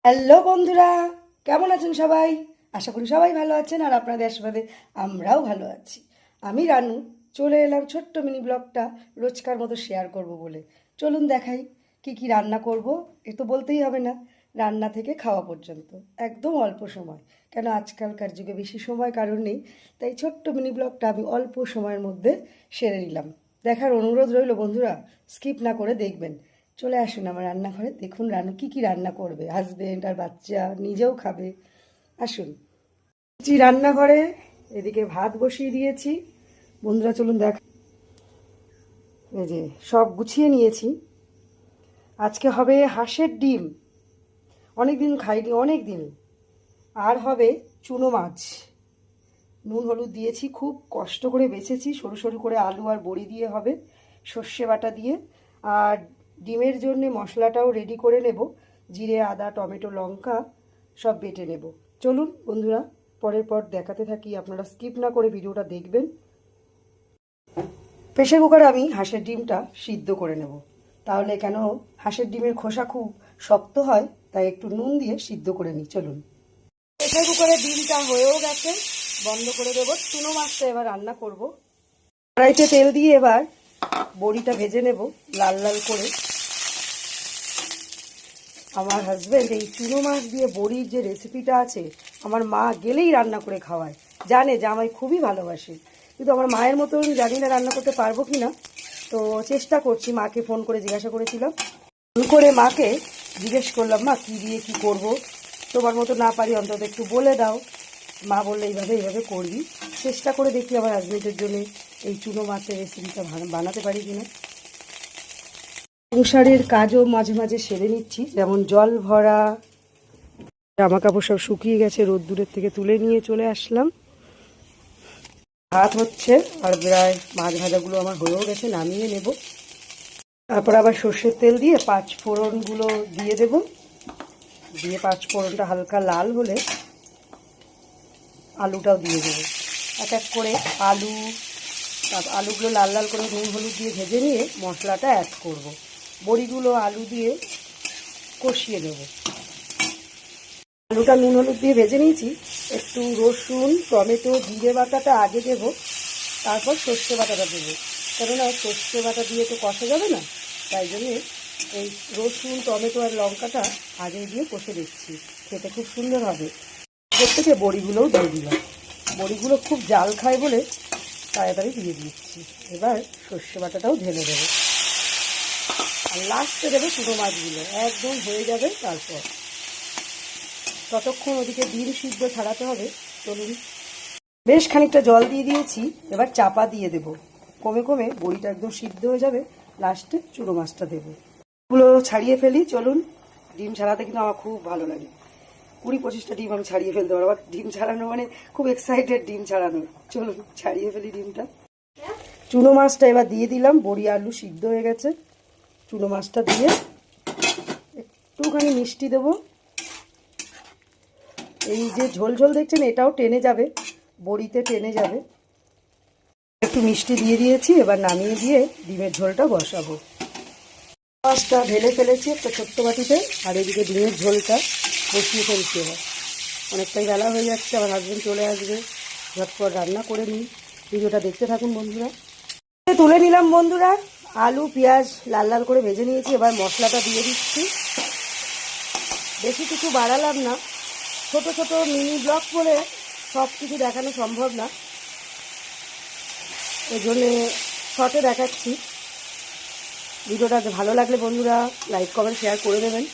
Hello বন্ধুরা, কেমন আছেন সবাই? আশা করি সবাই ভালো আছেন আর আপনাদের আশীর্বাদে আমরাও ভালো আছি। আমি রানু চলে এলাম ছোট্ট মিনি ব্লগটা রোজকার মতো শেয়ার করব বলে। চলুন দেখাই কি কি রান্না করব। এ তো বলতেই হবে না, রান্না থেকে খাওয়া পর্যন্ত একদম অল্প সময়। কেন আজকালকার যুগে বেশি সময় কারণ নেই, তাই ছোট্ট মিনি ব্লগটা আমি অল্প সময়ের মধ্যে সেরে নিলাম। দেখার অনুরোধ রইল বন্ধুরা, স্কিপ না করে দেখবেন। চলে আসুন আমার রান্নাঘরে, দেখুন রানু কি কি রান্না করবে, হাজবেন্ড আর বাচ্চা নিজেও খাবে। আসুন রান্নাঘরে, এদিকে ভাত বসিয়ে দিয়েছি। বন্ধুরা চলুন দেখ, এই যে সব গুছিয়ে নিয়েছি। আজকে হবে হাঁসের ডিম, অনেক দিন খাইনি, অনেক দিন। আর হবে চুনো মাছ, নুন হলুদ দিয়েছি, খুব কষ্ট করে বেছেছি, সরু সরু করে আলু আর বড়ি দিয়ে হবে, সর্ষে বাটা দিয়ে। আর ডিমের জন্য মশলাটাও রেডি করে নেব, জিরে আদা টমেটো লঙ্কা সব বেটে নেব। চলুন বন্ধুরা, পরের পর দেখাতে থাকি, আপনারা স্কিপ না করে ভিডিওটা দেখবেন। প্রেসার কুকারে আমি হাঁসের ডিমটা সিদ্ধ করে নেব, তাহলে কেন হাঁসের ডিমের খোসা খুব শক্ত হয়, তাই একটু নুন দিয়ে সিদ্ধ করে নিই। চলুন, প্রেসার কুকারে ডিমটা হয়েও গেছে, বন্ধ করে দেবো। চুনো মাছটা এবার রান্না করব। কড়াইতে তেল দিয়ে এবার বড়িটা ভেজে নেব লাল লাল করে। আমার হাজব্যান্ড এই চুনো মাছ দিয়ে বড়ির যে রেসিপিটা আছে, আমার মা গেলেই রান্না করে খাওয়ায়, জানে যে আমায় খুবই ভালোবাসে। কিন্তু আমার মায়ের মতন জানি না রান্না করতে পারবো কি না, তো চেষ্টা করছি। মাকে ফোন করে জিজ্ঞাসা করেছিলাম, ফোন করে মাকে জিজ্ঞেস করলাম, মা কী দিয়ে কী করব, তোমার মতো না পারি অন্তত একটু বলে দাও। মা বললে এইভাবে এইভাবে করবি। চেষ্টা করে দেখি আমার হাজবেন্ডের জন্য এই চুনো মাছের রেসিপিটা বানাতে পারি কিনা। সংসারের কাজও মাঝে মাঝে সেরে নিচ্ছি, যেমন জল ভরা, জামা কাপড় সব শুকিয়ে গেছে, রোদ্দুরের থেকে তুলে নিয়ে চলে আসলাম। ভাত হচ্ছে আর প্রায় মাছ ভাজাগুলো আমার হয়েও গেছে, নামিয়ে নেব। তারপর আবার সর্ষের তেল দিয়ে পাঁচ ফোড়নগুলো দিয়ে দেব, দিয়ে পাঁচ ফোড়নটা হালকা লাল হলে আলুটাও দিয়ে দেবো। এক এক করে আলুগুলো লাল লাল করে নুন হলুদ দিয়ে ভেজে নিয়ে মশলাটা অ্যাড করব। বড়িগুলো আলু দিয়ে কষিয়ে দেব। আলুটা নুন হলুদ দিয়ে ভেজে নিয়েছি। একটু রসুন টমেটো জিরে বাটাটা আগে দেবো, তারপর সর্ষে বাটাটা দেবো, কেননা সর্ষে বাটা দিয়ে তো কষা যাবে না, তাই জন্যে এই রসুন টমেটো আর লঙ্কাটা আগে দিয়ে কষে দিচ্ছি, খেতে খুব সুন্দর হবে। এর থেকে বড়িগুলোও দিয়ে দিলাম, বড়িগুলো খুব জাল খায় বলে তাড়াতাড়ি দিয়ে দিচ্ছি। এবার সর্ষে বাটাটাও ঢেলে দেবো, আর লাস্টে দেবো চুনো মাছগুলো, একদম হয়ে যাবে। তারপর ততক্ষণ ওদিকে ডিম সিদ্ধ ছাড়াতে হবে। চলুন, বেশ খানিকটা জল দিয়ে দিয়েছি, এবার চাপা দিয়ে দেব। কমে কমে বড়িটা একদম সিদ্ধ হয়ে যাবে, লাস্টে চুনো মাছটা দেবো। এগুলো ছাড়িয়ে ফেলি। চলুন, ডিম ছাড়াতে কিন্তু আমার খুব ভালো লাগে, 20-25টা ডিম আমি ছাড়িয়ে ফেলতে পারবো। আবার ডিম ছাড়ানো মানে খুব এক্সাইটেড ডিম ছাড়ানো। চলুন ছাড়িয়ে ফেলি ডিমটা। চুনো মাছটা এবার দিয়ে দিলাম, বড়ি আলু সিদ্ধ হয়ে গেছে। চুনো মাছটা দিয়ে একটুখানি মিষ্টি দেবো। এই যে ঝোল ঝোল দেখছেন, এটাও টেনে যাবে, বড়িতে টেনে যাবে। একটু মিষ্টি দিয়ে দিয়েছি, এবার নামিয়ে দিয়ে ডিমের ঝোলটা বসাবো। মাছটা ঢেলে ফেলেছি একটা ছোট্ট বাটিতে, আর এদিকে ডিমের ঝোলটা বসিয়ে ফেলছি। এবার অনেকটাই বেলা হয়ে যাচ্ছে, আমার হাজবেন্ড চলে আসবে, ঝটপট রান্না করে নিই। ভিডিওটা দেখতে থাকুন বন্ধুরা। তুলে নিলাম বন্ধুরা, আলু পেঁয়াজ লাল লাল করে ভেজে নিয়েছি। এবার মশলাটা দিয়ে দিচ্ছি। বেশি কিছু বাড়ালাম না, ছোট ছোট মিনি ব্লগ বলে সব কিছু দেখানো সম্ভব না, এই জন্যে শর্টে দেখাচ্ছি। ভিডিওটা ভালো লাগলে বন্ধুরা লাইক কমেন্ট শেয়ার করে দেবেন।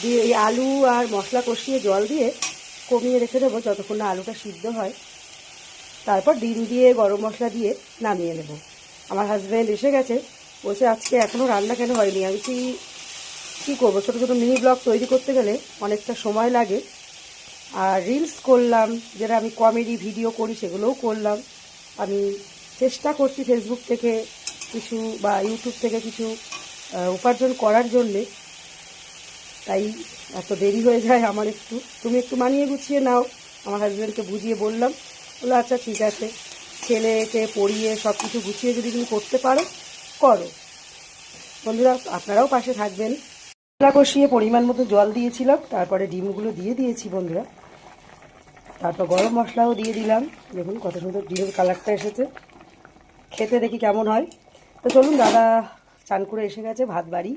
দিয়ে এই আলু আর মশলা কষিয়ে জল দিয়ে কমিয়ে রেখে দেবো যতক্ষণ না আলুটা সিদ্ধ হয়। তারপর ডিম দিয়ে গরম মশলা দিয়ে নামিয়ে নেব। আমার হাজব্যান্ড এসে গেছে, বলছে আজকে এখনও রান্না কেন হয়নি। আমি কী করবো, ছোটো ছোটো মিনি ব্লগ তৈরি করতে গেলে অনেকটা সময় লাগে। আর রিলস করলাম, যেটা আমি কমেডি ভিডিও করি সেগুলোও করলাম। আমি চেষ্টা করছি ফেসবুক থেকে কিছু বা ইউটিউব থেকে কিছু উপার্জন করার জন্যে, তাই এত দেরি হয়ে যায় আমার। তুমি একটু মানিয়ে গুছিয়ে নাও। আমার হাজব্যান্ডকে বুঝিয়ে বললাম, বললো আচ্ছা ঠিক আছে, ছেলেকে পড়িয়ে সব কিছু গুছিয়ে যদি তুমি করতে পারো করো। বন্ধুরা আপনারাও পাশে থাকবেন। মশলা কষিয়ে পরিমাণ মতো জল দিয়েছিলাম, তারপরে ডিমগুলো দিয়ে দিয়েছি বন্ধুরা। তারপর গরম মশলাও দিয়ে দিলাম। দেখুন কত সুন্দর ডিমের কালারটা এসেছে, খেতে দেখি কেমন হয়। তো চলুন, দাদা চান করে এসে গেছে, ভাত বাড়ি,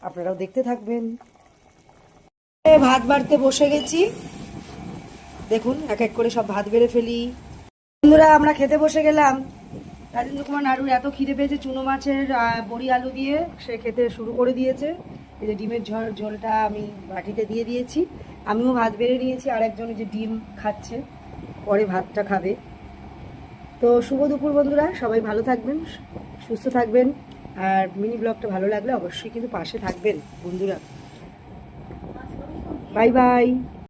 আপনারাও দেখতে থাকবেন। ভাত বাড়তে বসে গেছি, দেখুন এক এক করে সব ভাত বেড়ে ফেলি। বন্ধুরা আমরা খেতে বসে গেলাম। রাজেন্দ্র কুমার নাড়ুর এত খিদে পেয়েছে, চুনো মাছের বড়ি আলু দিয়ে সে খেতে শুরু করে দিয়েছে। এই যে ডিমের ঝোলটা আমি বাটিতে দিয়ে দিয়েছি, আমিও ভাত বেড়ে নিয়েছি। আর একজন যে ডিম খাচ্ছে, পরে ভাতটা খাবে। তো শুভ দুপুর বন্ধুরা, সবাই ভালো থাকবেন, সুস্থ থাকবেন। আর মিনি ব্লগটা ভালো লাগলে অবশ্যই কিন্তু পাশে থাকবেন বন্ধুরা। Bye bye.